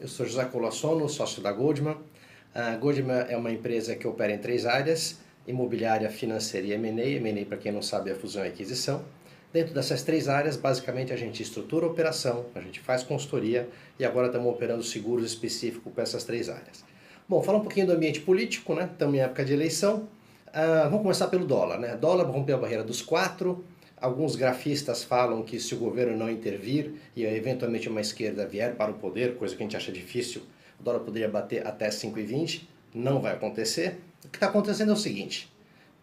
Eu sou José Colossono, sócio da Goldman. A Goldman é uma empresa que opera em três áreas: imobiliária, financeira e M&A. M&A, para quem não sabe, é fusão e aquisição. Dentro dessas três áreas, basicamente, a gente estrutura a operação, a gente faz consultoria e agora estamos operando seguros específicos para essas três áreas. Bom, falar um pouquinho do ambiente político, né? Estamos em época de eleição. Vamos começar pelo dólar, né? Dólar rompeu a barreira dos 4. Alguns grafistas falam que se o governo não intervir e eventualmente uma esquerda vier para o poder, coisa que a gente acha difícil, o dólar poderia bater até 5,20. Não vai acontecer. O que está acontecendo é o seguinte: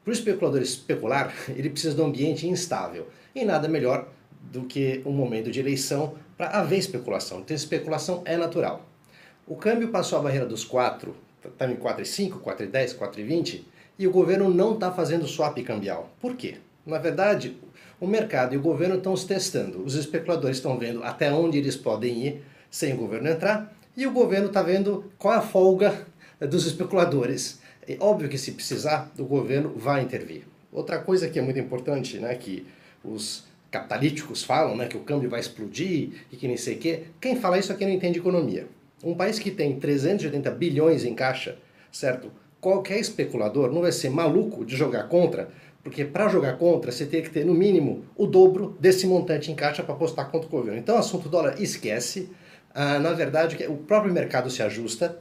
para o especulador especular, ele precisa de um ambiente instável. E nada melhor do que um momento de eleição para haver especulação. Então, especulação é natural. O câmbio passou a barreira dos 4, está em 4,5, 4,10, 4,20, e o governo não está fazendo swap cambial. Por quê? Na verdade, o mercado e o governo estão se testando. Os especuladores estão vendo até onde eles podem ir sem o governo entrar, e o governo está vendo qual é a folga dos especuladores. É óbvio que se precisar, o governo vai intervir. Outra coisa que é muito importante, né, que os capitalíticos falam, né, que o câmbio vai explodir e que nem sei o quê. Quem fala isso aqui não entende economia. Um país que tem 380 bilhões em caixa, certo? Qualquer especulador não vai ser maluco de jogar contra, porque para jogar contra você tem que ter no mínimo o dobro desse montante em caixa para apostar contra o governo. Então, o assunto dólar esquece. Na verdade, o próprio mercado se ajusta.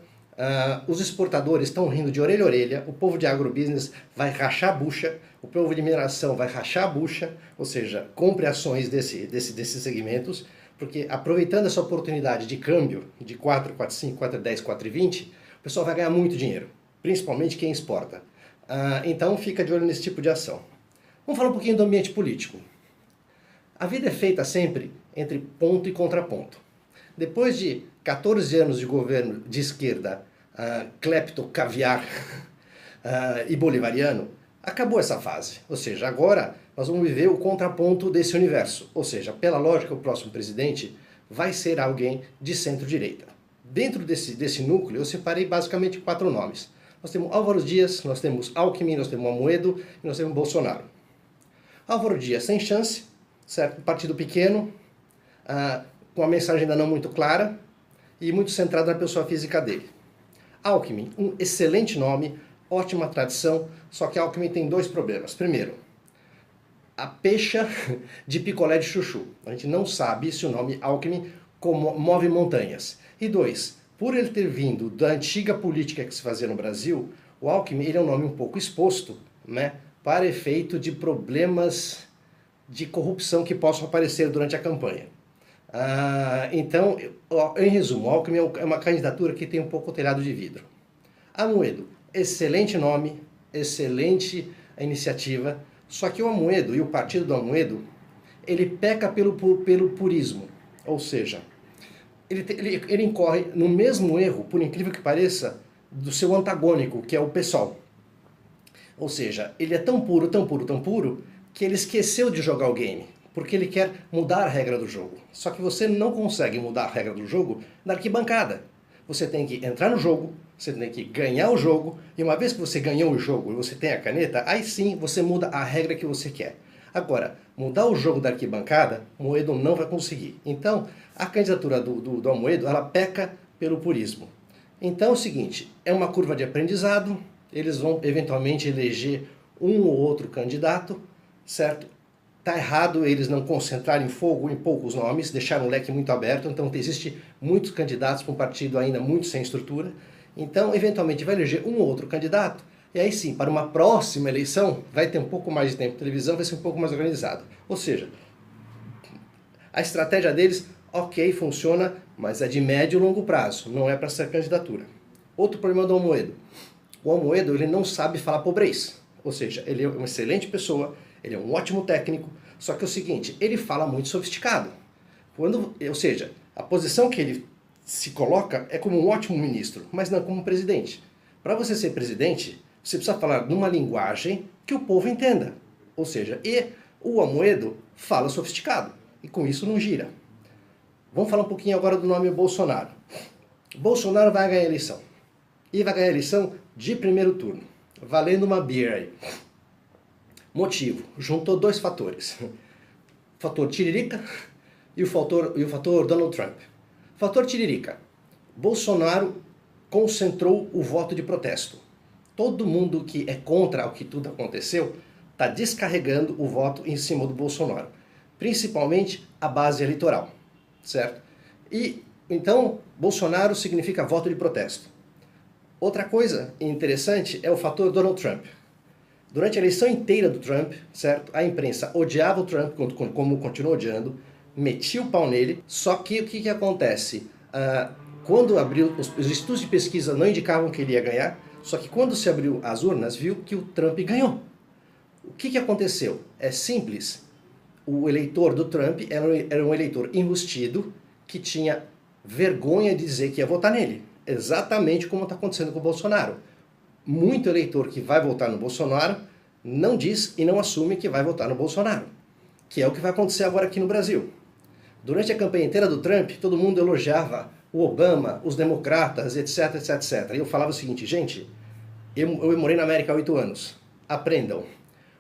Os exportadores estão rindo de orelha a orelha, o povo de agrobusiness vai rachar a bucha, o povo de mineração vai rachar a bucha, ou seja, compre ações desses segmentos, porque aproveitando essa oportunidade de câmbio de 4, 4,5, 4,10, 4,20, o pessoal vai ganhar muito dinheiro, principalmente quem exporta. Então fica de olho nesse tipo de ação. Vamos falar um pouquinho do ambiente político. A vida é feita sempre entre ponto e contraponto. Depois de 14 anos de governo de esquerda, clepto, caviar e bolivariano, acabou essa fase. Ou seja, agora nós vamos viver o contraponto desse universo. Ou seja, pela lógica, o próximo presidente vai ser alguém de centro-direita. Dentro desse núcleo, eu separei basicamente 4 nomes. Nós temos Álvaro Dias, nós temos Alckmin, nós temos Amoedo e nós temos Bolsonaro. Álvaro Dias sem chance, certo? Partido pequeno, com a mensagem ainda não muito clara e muito centrada na pessoa física dele. Alckmin, um excelente nome, ótima tradição, só que Alckmin tem 2 problemas. Primeiro, a peixa de picolé de chuchu. A gente não sabe se o nome Alckmin move montanhas. E 2, por ele ter vindo da antiga política que se fazia no Brasil, o Alckmin ele é um nome um pouco exposto, né, para efeito de problemas de corrupção que possam aparecer durante a campanha. Então, em resumo, o Alckmin é uma candidatura que tem um pouco o telhado de vidro. Amoedo, excelente nome, excelente iniciativa, só que o Amoedo e o partido do Amoedo, ele peca pelo purismo, ou seja, ele incorre no mesmo erro, por incrível que pareça, do seu antagônico, que é o PSOL. Ou seja, ele é tão puro, tão puro, tão puro, que ele esqueceu de jogar o game, porque ele quer mudar a regra do jogo. Só que você não consegue mudar a regra do jogo na arquibancada. Você tem que entrar no jogo, você tem que ganhar o jogo, e uma vez que você ganhou o jogo e você tem a caneta, aí sim você muda a regra que você quer. Agora, mudar o jogo da arquibancada, Moedo não vai conseguir. Então, a candidatura do Amoedo, ela peca pelo purismo. Então é o seguinte, é uma curva de aprendizado, eles vão eventualmente eleger um ou outro candidato, certo? Está errado eles não concentrarem fogo em poucos nomes, deixaram o leque muito aberto, então existe muitos candidatos para um partido ainda muito sem estrutura. Então, eventualmente, vai eleger um ou outro candidato, e aí sim, para uma próxima eleição, vai ter um pouco mais de tempo de televisão, vai ser um pouco mais organizado. Ou seja, a estratégia deles, ok, funciona, mas é de médio e longo prazo, não é para ser candidatura. Outro problema do Amoedo. O Amoedo, ele não sabe falar pobrez. Ou seja, ele é uma excelente pessoa, ele é um ótimo técnico, só que é o seguinte, ele fala muito sofisticado. Ou seja, a posição que ele se coloca é como um ótimo ministro, mas não como presidente. Para você ser presidente, você precisa falar numa linguagem que o povo entenda. Ou seja, o Amoedo fala sofisticado, e com isso não gira. Vamos falar um pouquinho agora do nome Bolsonaro. Bolsonaro vai ganhar a eleição. E vai ganhar a eleição de primeiro turno, valendo uma beer aí. Motivo, juntou 2 fatores. O fator Tiririca e o fator Donald Trump. Fator Tiririca. Bolsonaro concentrou o voto de protesto. Todo mundo que é contra o que tudo aconteceu está descarregando o voto em cima do Bolsonaro, principalmente a base eleitoral, certo? E então Bolsonaro significa voto de protesto. Outra coisa interessante é o fator Donald Trump. Durante a eleição inteira do Trump, certo? A imprensa odiava o Trump, como continuou odiando, metia o pau nele, só que o que acontece? Quando abriu, os estudos de pesquisa não indicavam que ele ia ganhar, só que quando se abriu as urnas, viu que o Trump ganhou. O que aconteceu? É simples. O eleitor do Trump era um eleitor enrustido que tinha vergonha de dizer que ia votar nele. Exatamente como está acontecendo com o Bolsonaro. Muito eleitor que vai votar no Bolsonaro não diz e não assume que vai votar no Bolsonaro, que é o que vai acontecer agora aqui no Brasil. Durante a campanha inteira do Trump, todo mundo elogiava o Obama, os democratas, etc, etc, etc. E eu falava o seguinte, gente, eu morei na América há 8 anos, aprendam.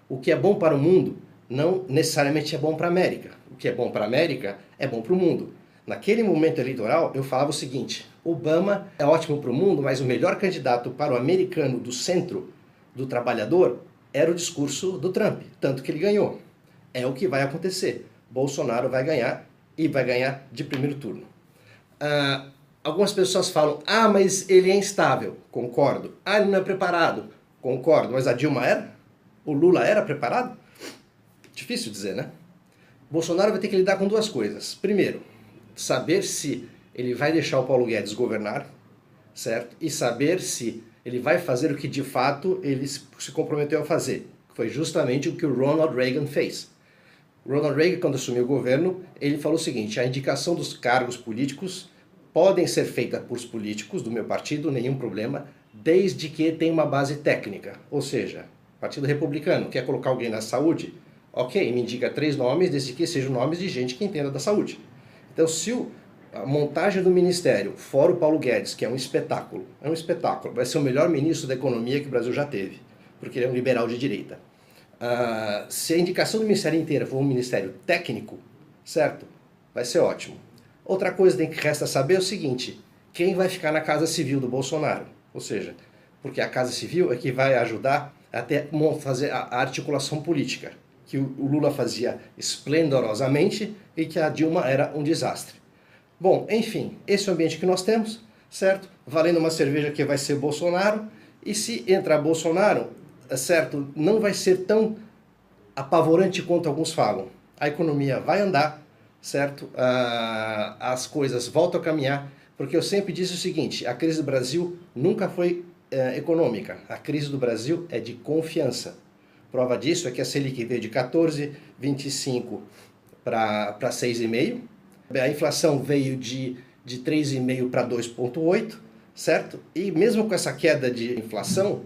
O que é bom para o mundo não necessariamente é bom para a América. O que é bom para a América é bom para o mundo. Naquele momento eleitoral, eu falava o seguinte, Obama é ótimo para o mundo, mas o melhor candidato para o americano do centro, do trabalhador, era o discurso do Trump, tanto que ele ganhou. É o que vai acontecer. Bolsonaro vai ganhar e vai ganhar de primeiro turno. Algumas pessoas falam, mas ele é instável. Concordo. Ele não é preparado. Concordo. Mas a Dilma era? O Lula era preparado? Difícil dizer, né? Bolsonaro vai ter que lidar com duas coisas. Primeiro, saber se ele vai deixar o Paulo Guedes governar, certo? E saber se ele vai fazer o que de fato ele se comprometeu a fazer. Foi justamente o que o Ronald Reagan fez. Ronald Reagan, quando assumiu o governo, ele falou o seguinte, a indicação dos cargos políticos podem ser feitas por políticos do meu partido, nenhum problema, desde que tenha uma base técnica. Ou seja, Partido Republicano quer colocar alguém na saúde? Ok, me indica 3 nomes, desde que sejam nomes de gente que entenda da saúde. Então, se a montagem do ministério, fora o Paulo Guedes, que é um espetáculo, vai ser o melhor ministro da economia que o Brasil já teve, porque ele é um liberal de direita. Se a indicação do ministério inteiro for um ministério técnico, certo? Vai ser ótimo. Outra coisa que resta saber é o seguinte, quem vai ficar na Casa Civil do Bolsonaro? Ou seja, porque a Casa Civil é que vai ajudar até fazer a articulação política, que o Lula fazia esplendorosamente e que a Dilma era um desastre. Bom, enfim, esse é o ambiente que nós temos, certo? Valendo uma cerveja que vai ser Bolsonaro, e se entrar Bolsonaro, certo, não vai ser tão apavorante quanto alguns falam. A economia vai andar, certo? As coisas voltam a caminhar, porque eu sempre disse o seguinte, a crise do Brasil nunca foi econômica, a crise do Brasil é de confiança. Prova disso é que a Selic veio de 14,25 para 6,5, a inflação veio de 3,5 para 2,8, certo? E mesmo com essa queda de inflação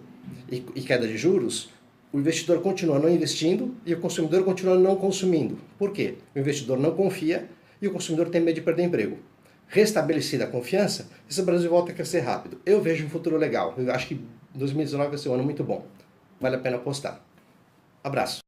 e queda de juros, o investidor continua não investindo e o consumidor continua não consumindo. Por quê? O investidor não confia e o consumidor tem medo de perder emprego. Restabelecida a confiança, esse Brasil volta a crescer rápido. Eu vejo um futuro legal. Eu acho que 2019 vai ser um ano muito bom. Vale a pena apostar. Abraço.